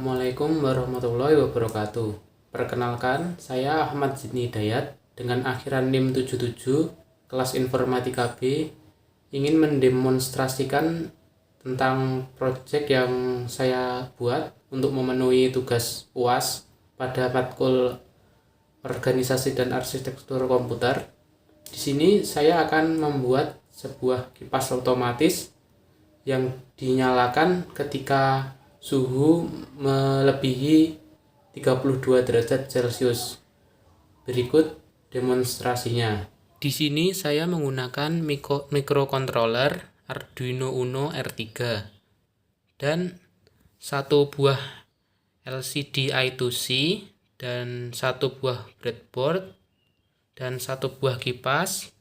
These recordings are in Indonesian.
Assalamualaikum warahmatullahi wabarakatuh. Perkenalkan, saya Ahmad Zidni Hidayat dengan akhiran NIM 77 kelas Informatika B ingin mendemonstrasikan tentang proyek yang saya buat untuk memenuhi tugas UAS pada matkul Organisasi dan Arsitektur Komputer. Di sini saya akan membuat sebuah kipas otomatis yang dinyalakan ketika suhu melebihi 32 derajat Celcius. Berikut demonstrasinya. Di sini saya menggunakan microcontroller Arduino Uno R3 dan satu buah LCD I2C dan satu buah breadboard dan satu buah kipas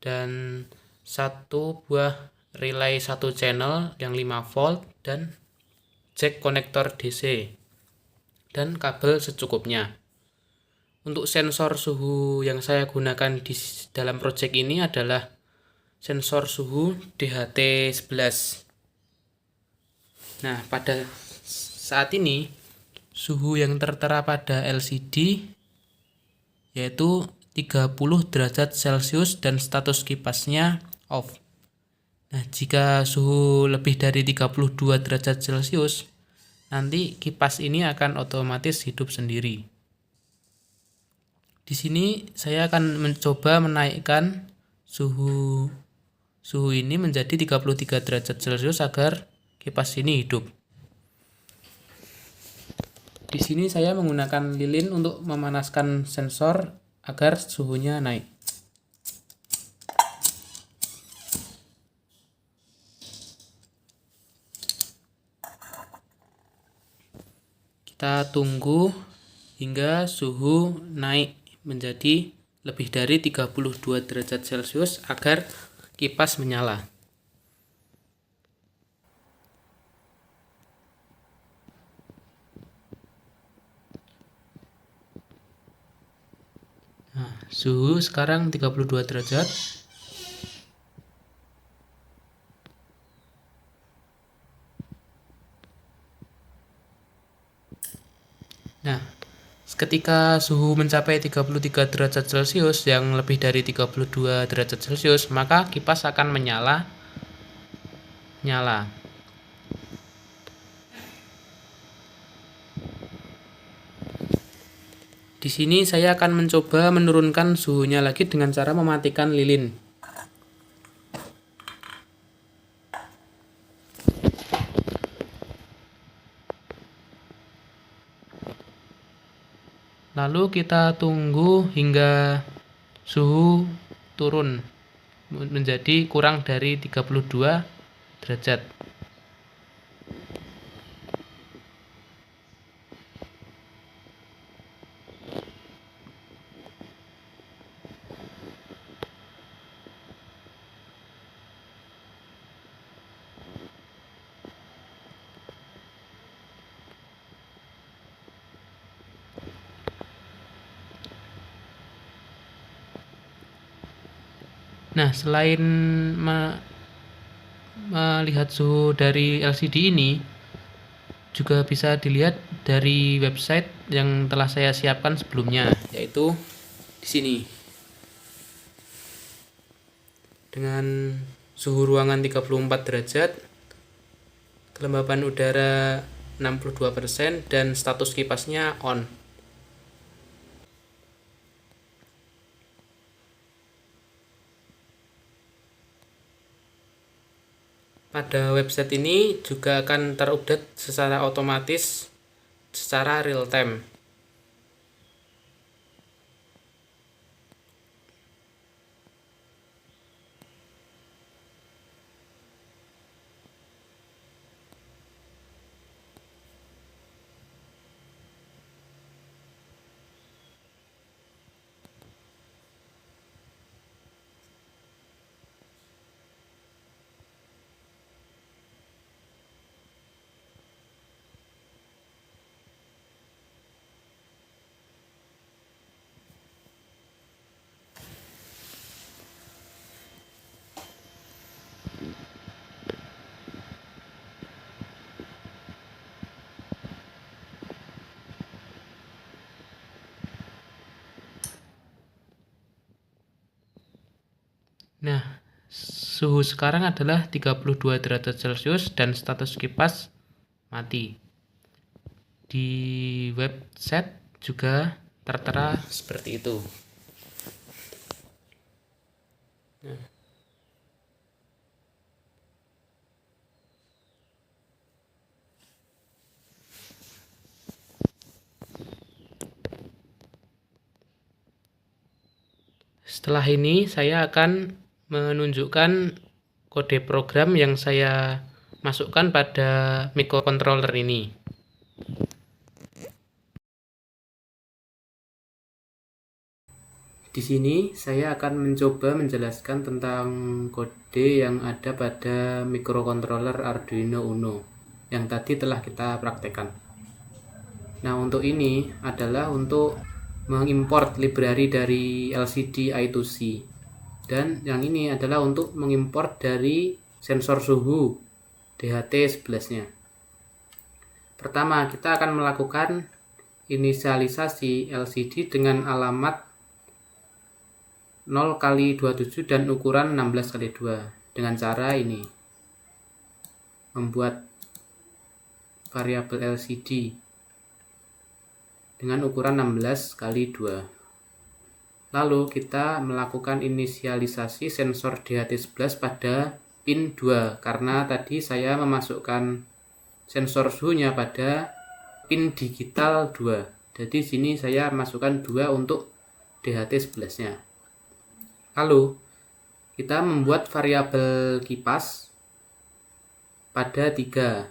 dan satu buah relay 1 channel yang 5 volt dan jack konektor DC dan kabel secukupnya. Untuk sensor suhu yang saya gunakan di dalam project ini adalah sensor suhu DHT11. Nah, pada saat ini suhu yang tertera pada LCD yaitu 30 derajat Celcius dan status kipasnya off. Nah, jika suhu lebih dari 32 derajat Celcius, nanti kipas ini akan otomatis hidup sendiri. Di sini saya akan mencoba menaikkan suhu ini menjadi 33 derajat Celcius agar kipas ini hidup. Di sini saya menggunakan lilin untuk memanaskan sensor agar suhunya naik. Kita tunggu hingga suhu naik menjadi lebih dari 32 derajat Celcius agar kipas menyala. Nah, suhu sekarang 32 derajat. Nah, ketika suhu mencapai 33 derajat Celcius yang lebih dari 32 derajat Celcius, maka kipas akan nyala. Di sini saya akan mencoba menurunkan suhunya lagi dengan cara mematikan lilin. Lalu kita tunggu hingga suhu turun menjadi kurang dari 32 derajat. Nah, selain melihat suhu dari LCD ini, juga bisa dilihat dari website yang telah saya siapkan sebelumnya, yaitu di sini. Dengan suhu ruangan 34 derajat, kelembapan udara 62% dan status kipasnya on. Pada website ini juga akan terupdate secara otomatis secara real time. Nah, suhu sekarang adalah 32 derajat Celcius dan status kipas mati. Di website juga tertera seperti itu. Nah, setelah ini saya akan menunjukkan kode program yang saya masukkan pada microcontroller ini. Di sini saya akan mencoba menjelaskan tentang kode yang ada pada microcontroller Arduino Uno yang tadi telah kita praktekkan. Nah, untuk ini adalah untuk mengimport library dari LCD I2C. Dan yang ini adalah untuk mengimport dari sensor suhu DHT11-nya. Pertama, kita akan melakukan inisialisasi LCD dengan alamat 0x27 dan ukuran 16x2 dengan cara ini, membuat variabel LCD dengan ukuran 16x2. Lalu kita melakukan inisialisasi sensor DHT11 pada pin 2 karena tadi saya memasukkan sensor suhunya pada pin digital 2. Jadi sini saya masukkan 2 untuk DHT11-nya. Lalu kita membuat variabel kipas pada 3.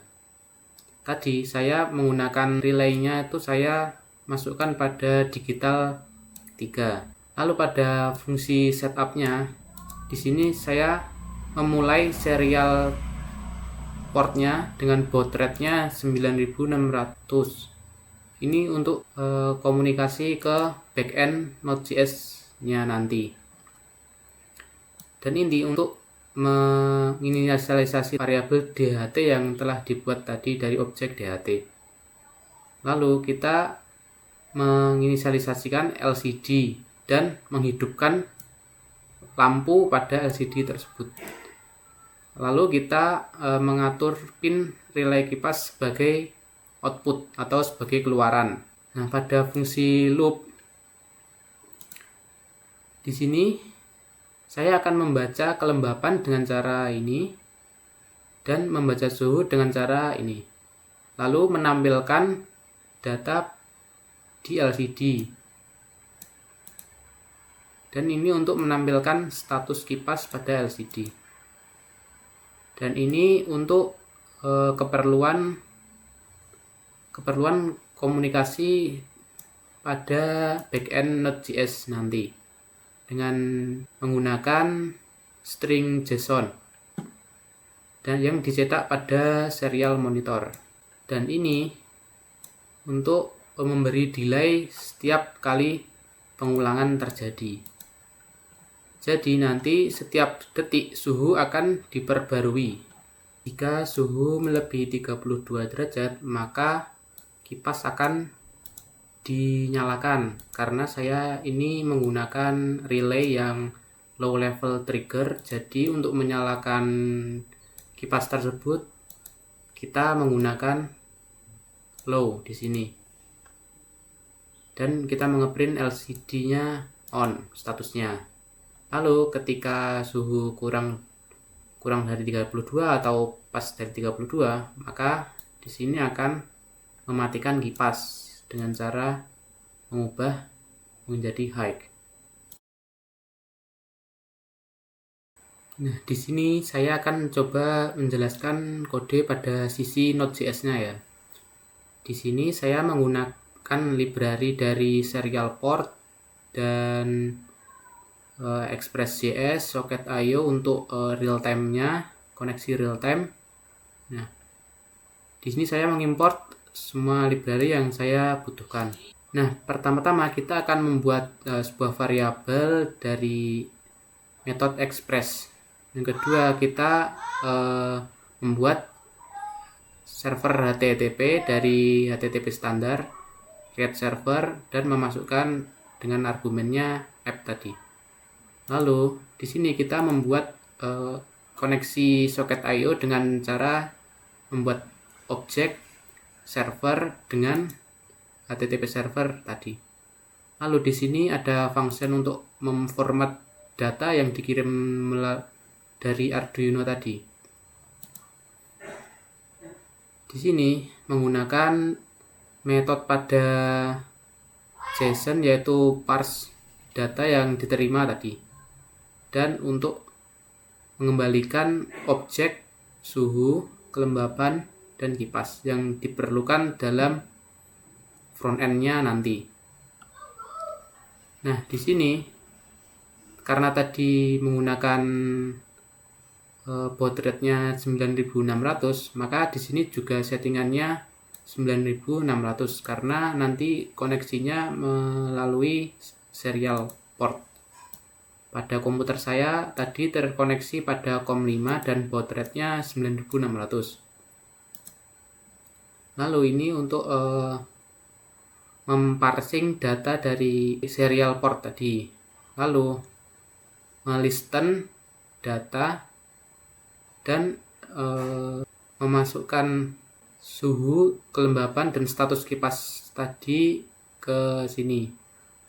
Tadi saya menggunakan relaynya itu saya masukkan pada digital 3. Lalu pada fungsi setupnya di sini saya memulai serial portnya dengan baud rate-nya 9600. Ini untuk komunikasi ke backend Node.js-nya nanti. Dan ini untuk menginisialisasi variabel DHT yang telah dibuat tadi dari objek DHT. Lalu kita menginisialisasikan LCD dan menghidupkan lampu pada LCD tersebut. Lalu kita mengatur pin relay kipas sebagai output atau sebagai keluaran. Nah, pada fungsi loop di sini saya akan membaca kelembapan dengan cara ini dan membaca suhu dengan cara ini. Lalu menampilkan data di LCD. Dan ini untuk menampilkan status kipas pada LCD. Dan ini untuk keperluan komunikasi pada backend Node.js nanti dengan menggunakan string JSON dan yang dicetak pada serial monitor. Dan ini untuk memberi delay setiap kali pengulangan terjadi. Jadi nanti setiap detik suhu akan diperbarui. Jika suhu melebihi 32 derajat, maka kipas akan dinyalakan karena saya ini menggunakan relay yang low level trigger. Jadi untuk menyalakan kipas tersebut kita menggunakan low di sini. Dan kita mengeprint LCD-nya on statusnya. Lalu ketika suhu kurang dari 32 atau pas dari 32, maka di sini akan mematikan kipas dengan cara mengubah menjadi high. Nah, di sini saya akan coba menjelaskan kode pada sisi Node.js-nya ya. Di sini saya menggunakan library dari serial port dan Express.js, Socket.io untuk real time-nya, koneksi real time. Nah, di sini saya mengimport semua library yang saya butuhkan. Nah, pertama-tama kita akan membuat sebuah variabel dari metode express. Yang kedua, kita membuat server HTTP dari HTTP standar, create server, dan memasukkan dengan argumennya app tadi. Lalu di sini kita membuat koneksi soket I/O dengan cara membuat objek server dengan HTTP server tadi. Lalu di sini ada function untuk memformat data yang dikirim dari Arduino tadi. Di sini menggunakan metode pada JSON, yaitu parse data yang diterima tadi, dan untuk mengembalikan objek suhu, kelembapan, dan kipas yang diperlukan dalam front end-nya nanti. Nah, di sini karena tadi menggunakan baud rate-nya 9600, maka di sini juga settingannya 9600 karena nanti koneksinya melalui serial port. Pada komputer saya tadi terkoneksi pada COM5 dan baud rate-nya 9600. Lalu ini untuk memparsing data dari serial port tadi, lalu melisten data dan memasukkan suhu, kelembapan, dan status kipas tadi ke sini,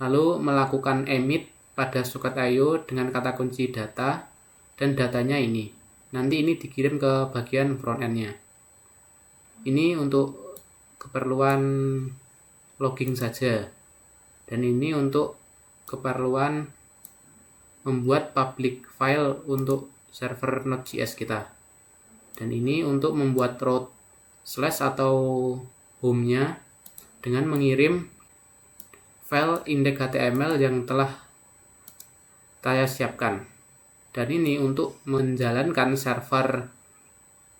lalu melakukan emit pada soket I/O dengan kata kunci data, dan datanya ini nanti ini dikirim ke bagian front end-nya. Ini untuk keperluan logging saja, dan ini untuk keperluan membuat public file untuk server Node.js kita, dan ini untuk membuat route slash atau home-nya dengan mengirim file index.html yang telah saya siapkan, dan ini untuk menjalankan server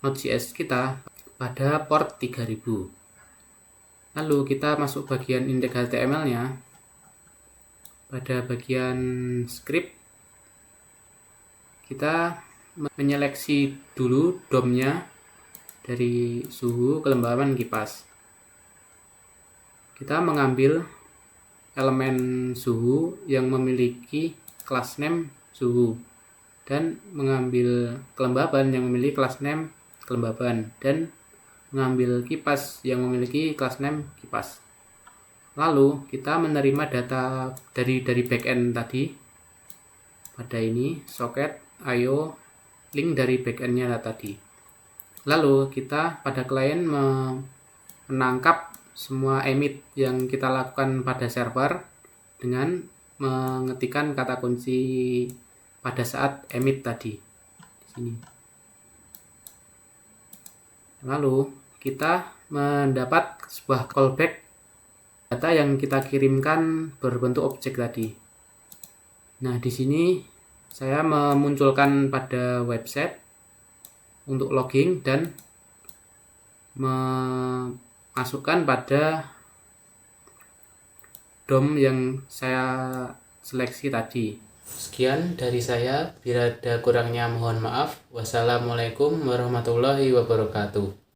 Node.js kita pada port 3000. Lalu kita masuk bagian index.html-nya. Pada bagian script kita menyeleksi dulu DOM-nya dari suhu, kelembapan, kipas. Kita mengambil elemen suhu yang memiliki class name suhu, dan mengambil kelembapan yang memiliki class name kelembapan, dan mengambil kipas yang memiliki class name kipas. Lalu kita menerima data dari backend tadi pada ini soket I/O, link dari backend-nya tadi. Lalu kita pada klien menangkap semua emit yang kita lakukan pada server dengan mengetikkan kata kunci pada saat emit tadi di sini. Lalu kita mendapat sebuah callback data yang kita kirimkan berbentuk objek tadi. Nah, di sini saya memunculkan pada website untuk logging dan memasukkan pada DOM yang saya seleksi tadi. Sekian dari saya, bila ada kurangnya mohon maaf. Wassalamualaikum warahmatullahi wabarakatuh.